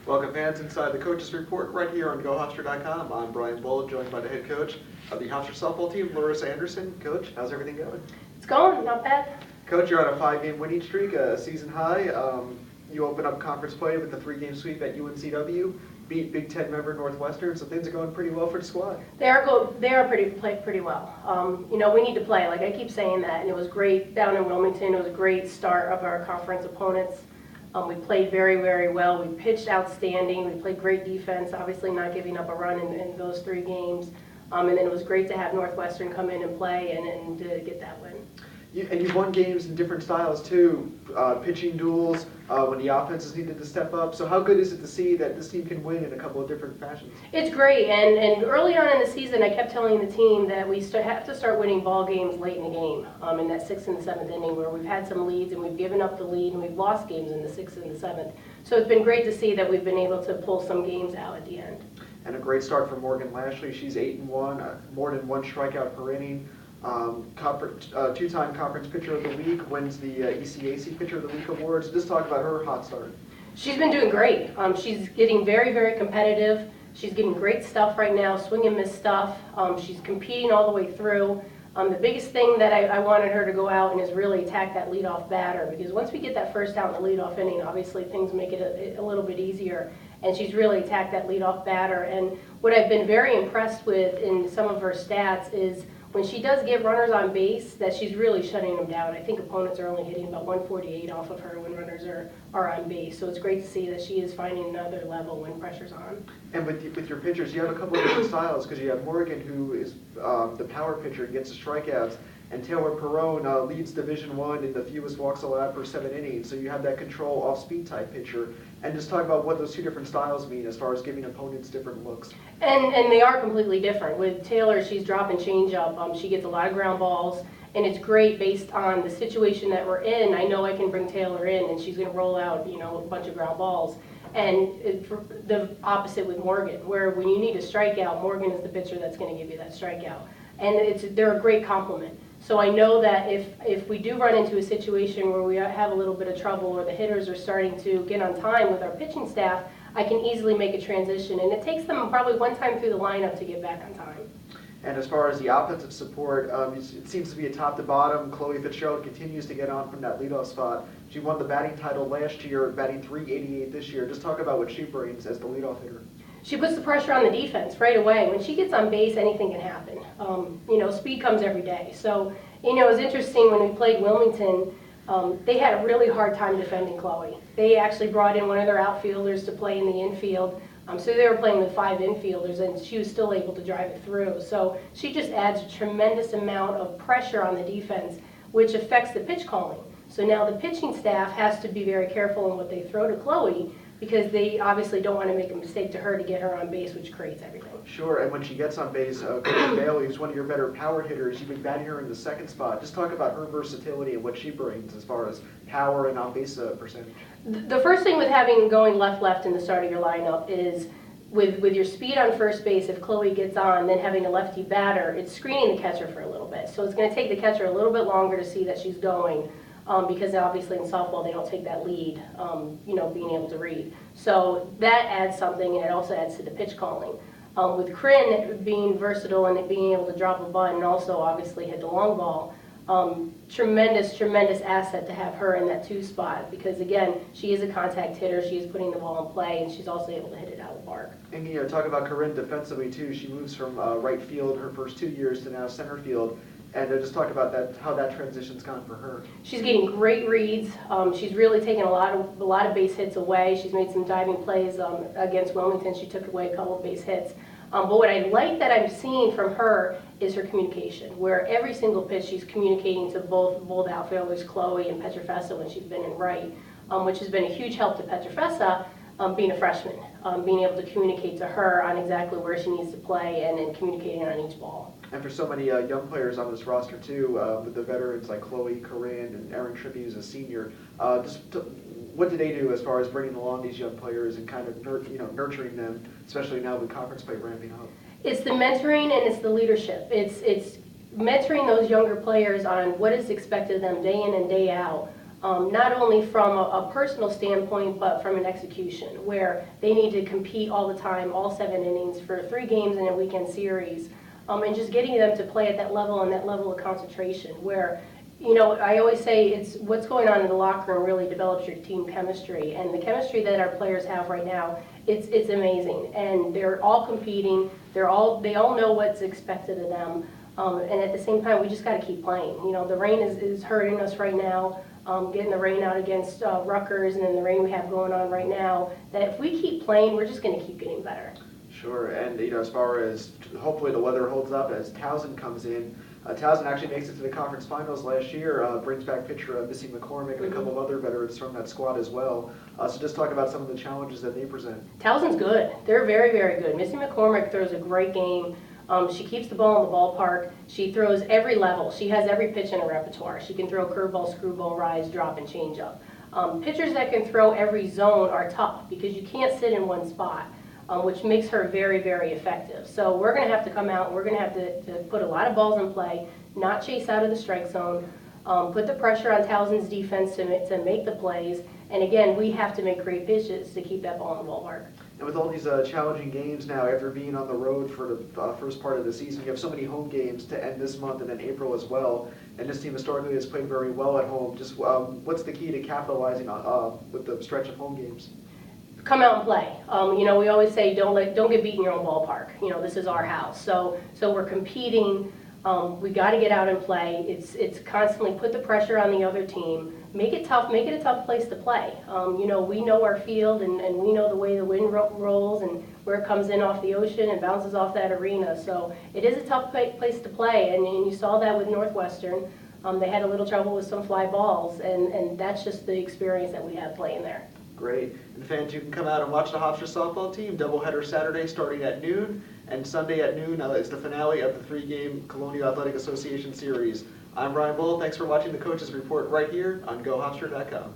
Welcome fans inside the Coaches Report right here on GoHofstra.com. I'm Brian Bull, joined by the head coach of the Hofstra softball team, Larissa Anderson. Coach, how's everything going? It's going, not bad. Coach, you're on a 5-game winning streak, a season high. You open up conference play with a 3-game sweep at UNCW, beat Big Ten member Northwestern, so things are going pretty well for the squad. They are played pretty well. We need to play, like I keep saying that, and it was great down in Wilmington. It was a great start of our conference opponents. We played very, very well. We pitched outstanding. We played great defense, obviously not giving up a run in those 3 games. And then it was great to have Northwestern come in and play and to get that win. And you've won games in different styles too, pitching duels, when the offenses needed to step up. So how good is it to see that this team can win in a couple of different fashions? It's great, and early on in the season, I kept telling the team that we have to start winning ball games late in the game, in that 6th and 7th inning where we've had some leads and we've given up the lead and we've lost games in the 6th and the 7th. So it's been great to see that we've been able to pull some games out at the end. And a great start for Morgan Lashley. She's 8-1, more than 1 strikeout per inning. 2-time conference pitcher of the week, wins the ECAC pitcher of the week awards. Just talk about her hot start. She's been doing great. She's getting very, very competitive. She's getting great stuff right now, swing and miss stuff. She's competing all the way through. The biggest thing that I wanted her to go out and is really attack that leadoff batter, because once we get that first out in the leadoff inning, obviously things make it a little bit easier. And she's really attacked that leadoff batter. And what I've been very impressed with in some of her stats is when she does get runners on base, that she's really shutting them down. I think opponents are only hitting about 148 off of her when runners are on base. So it's great to see that she is finding another level when pressure's on. And with your pitchers, you have a couple of different styles, because you have Morgan, who is the power pitcher, gets the strikeouts, and Taylor Perrone leads Division I in the fewest walks allowed per 7 innings. So you have that control off-speed type pitcher. And just talk about what those 2 different styles mean as far as giving opponents different looks. And they are completely different. With Taylor, she's dropping changeup. She gets a lot of ground balls, and it's great based on the situation that we're in. I know I can bring Taylor in, and she's going to roll out, a bunch of ground balls. And the opposite with Morgan, where when you need a strikeout, Morgan is the pitcher that's going to give you that strikeout. And they're a great complement. So I know that if we do run into a situation where we have a little bit of trouble or the hitters are starting to get on time with our pitching staff, I can easily make a transition. And it takes them probably 1 time through the lineup to get back on time. And as far as the offensive support, it seems to be a top to bottom. Chloe Fitzgerald continues to get on from that leadoff spot. She won the batting title last year, batting .388 this year. Just talk about what she brings as the leadoff hitter. She puts the pressure on the defense right away. When she gets on base, anything can happen. Speed comes every day. So, it was interesting when we played Wilmington, they had a really hard time defending Chloe. They actually brought in one of their outfielders to play in the infield. So they were playing with 5 infielders, and she was still able to drive it through. So she just adds a tremendous amount of pressure on the defense, which affects the pitch calling. So now the pitching staff has to be very careful in what they throw to Chloe, because they obviously don't want to make a mistake to her to get her on base, which creates everything. Sure, and when she gets on base, Coach Bailey, who's one of your better power hitters, you've been batting her in the 2nd spot. Just talk about her versatility and what she brings as far as power and on-base percentage. The first thing with going left in the start of your lineup is with your speed on first base, if Chloe gets on, then having a lefty batter, it's screening the catcher for a little bit. So it's going to take the catcher a little bit longer to see that she's going. Because obviously in softball they don't take that lead, being able to read. So that adds something, and it also adds to the pitch calling. With Kryn being versatile and being able to drop a bunt and also obviously hit the long ball, tremendous asset to have her in that 2 spot, because again, she is a contact hitter, she is putting the ball in play, and she's also able to hit it out of the park. And talk about Corinne defensively too. She moves from right field her first 2 years to now center field. And just talk about that, how that transition's gone for her. She's getting great reads. She's really taken a lot of base hits away. She's made some diving plays against Wilmington. She took away a couple of base hits. But what I like that I'm seeing from her is her communication, where every single pitch she's communicating to both outfielders, Chloe and Petrofessa, when she's been in right, which has been a huge help to Petrofessa, being a freshman, being able to communicate to her on exactly where she needs to play and then communicating on each ball. And for so many young players on this roster too, with the veterans like Chloe, Corinne, and Erin Trippi, who's a senior, what do they do as far as bringing along these young players and kind of nurturing them, especially now with conference play ramping up? It's the mentoring and it's the leadership. It's mentoring those younger players on what is expected of them day in and day out, not only from a personal standpoint, but from an execution, where they need to compete all the time, all 7 innings for 3 games in a weekend series, and just getting them to play at that level and that level of concentration, where, you know, I always say it's what's going on in the locker room really develops your team chemistry, and the chemistry that our players have right now, it's amazing, and they're all competing, they all know what's expected of them, and at the same time, we just got to keep playing. You know, the rain is hurting us right now. Getting the rain out against Rutgers, and then the rain we have going on right now, that if we keep playing, we're just going to keep getting better. Sure, and you know, as far as hopefully the weather holds up as Towson comes in. Towson actually makes it to the conference finals last year, brings back pitcher Missy McCormick and a couple of other veterans from that squad as well. So just talk about some of the challenges that they present. Towson's good. They're very, very good. Missy McCormick throws a great game. She keeps the ball in the ballpark. She throws every level. She has every pitch in her repertoire. She can throw curveball, screwball, rise, drop, and changeup. Pitchers that can throw every zone are tough because you can't sit in one spot, which makes her very, very effective. So we're going to have to come out. We're going to have to put a lot of balls in play, not chase out of the strike zone, put the pressure on Towson's defense to make the plays. And again, we have to make great pitches to keep that ball in the ballpark. And with all these challenging games now, after being on the road for the first part of the season, you have so many home games to end this month and then April as well. And this team historically has played very well at home. Just what's the key to capitalizing on with the stretch of home games? Come out and play. You know, we always say don't get beat in your own ballpark. You know, this is our house. So we're competing. We got to get out and play. It's constantly put the pressure on the other team. Make it tough. Make it a tough place to play. You know, we know our field and we know the way the wind rolls and where it comes in off the ocean and bounces off that arena. So it is a tough place to play, and you saw that with Northwestern. They had a little trouble with some fly balls, and that's just the experience that we have playing there. Great. And fans, you can come out and watch the Hofstra softball team. Doubleheader Saturday starting at noon, and Sunday at noon is the finale of the 3-game Colonial Athletic Association series. I'm Brian Bull. Thanks for watching the Coaches Report right here on GoHofstra.com.